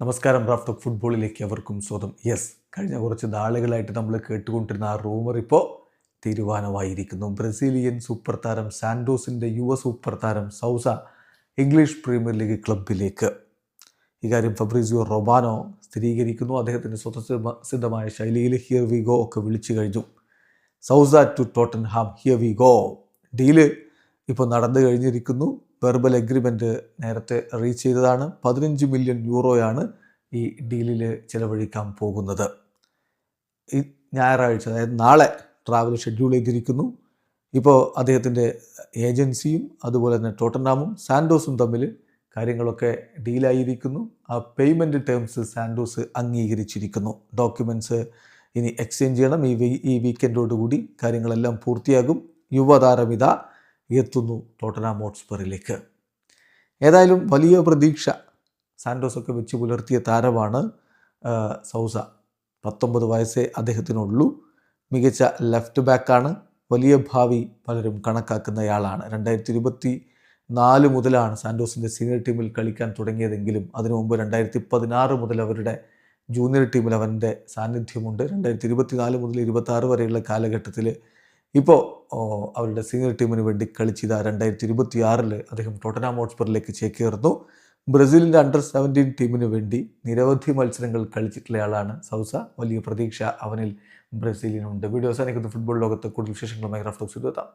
നമസ്കാരം. Raf talk ഫുട്ബോളിലേക്ക് അവർക്കും സ്വാഗതം. കഴിഞ്ഞ കുറച്ച് നാളുകളായിട്ട് നമ്മൾ കേട്ടുകൊണ്ടിരുന്ന ആ റൂമർ ഇപ്പോൾ തീരുമാനമായിരിക്കുന്നു. ബ്രസീലിയൻ സൂപ്പർ താരം സാൻഡോസിൻ്റെ യുവ സൂപ്പർ താരം സൗസ ഇംഗ്ലീഷ് പ്രീമിയർ ലീഗ് ക്ലബിലേക്ക്. ഇക്കാര്യം ഫബ്രീസിയോ റൊമാനോ സ്ഥിരീകരിക്കുന്നു. അദ്ദേഹത്തിൻ്റെ സ്വതസിദ്ധമായ ശൈലിയിൽ ഹിയർ വി ഗോ ഒക്കെ വിളിച്ചു കഴിഞ്ഞു. Sousa to Tottenham, here we go. Deal ഇപ്പോൾ നടന്നു കഴിഞ്ഞിരിക്കുന്നു. വെർബൽ എഗ്രിമെൻറ്റ് നേരത്തെ റീച്ച് ചെയ്തതാണ്. 15 മില്യൺ യൂറോയാണ് ഈ ഡീലിൽ ചിലവഴിക്കാൻ പോകുന്നത്. ഈ ഞായറാഴ്ച, അതായത് നാളെ ട്രാവൽ ഷെഡ്യൂൾ ചെയ്തിരിക്കുന്നു. ഇപ്പോൾ അദ്ദേഹത്തിൻ്റെ ഏജൻസിയും അതുപോലെ തന്നെ ടോട്ടൻഹാമും സാൻഡോസും തമ്മിൽ കാര്യങ്ങളൊക്കെ ഡീലായിരിക്കുന്നു. ആ പേയ്മെൻറ്റ് ടേംസ് സാൻഡോസ് അംഗീകരിച്ചിരിക്കുന്നു. ഡോക്യുമെൻറ്റ്സ് ഇനി എക്സ്ചേഞ്ച് ചെയ്യണം. ഈ വീക്കെൻഡോടുകൂടി കാര്യങ്ങളെല്ലാം പൂർത്തിയാകും. യുവതാരമിത എത്തുന്നു ടോട്ടൻഹാം ഹോട്ട്സ്പറിലേക്ക്. ഏതായാലും വലിയ പ്രതീക്ഷ സാൻഡോസൊക്കെ വെച്ച് പുലർത്തിയ താരമാണ് സൗസ. 19 വയസ്സേ അദ്ദേഹത്തിനുള്ളൂ. മികച്ച ലെഫ്റ്റ് ബാക്കാണ്. വലിയ ഭാവി പലരും കണക്കാക്കുന്നയാളാണ്. 2024 മുതലാണ് സാൻഡോസിൻ്റെ സീനിയർ ടീമിൽ കളിക്കാൻ തുടങ്ങിയതെങ്കിലും അതിനു മുമ്പ് 2016 മുതൽ അവരുടെ ജൂനിയർ ടീമിൽ അവൻ്റെ സാന്നിധ്യമുണ്ട്. 2024 മുതൽ 26 വരെയുള്ള കാലഘട്ടത്തിൽ ഇപ്പോൾ അവരുടെ സീനിയർ ടീമിന് വേണ്ടി കളിച്ചത് 2026 അദ്ദേഹം ടോട്ടൻഹാം ഹോട്ട്സ്പറിലേക്ക് ചേക്കേറുന്നു. ബ്രസീലിൻ്റെ അണ്ടർ-17 ടീമിന് വേണ്ടി നിരവധി മത്സരങ്ങൾ കളിച്ചിട്ടുള്ളയാളാണ് സൗസ. വലിയ പ്രതീക്ഷ അവനിൽ ബ്രസീലിനുണ്ട്. വീഡിയോ അവസാനിക്കുന്ന ഫുട്ബോൾ ലോകത്ത് കൂടുതൽ വിശേഷങ്ങളുമായി റാഫ് ടോക്സ് എത്താം.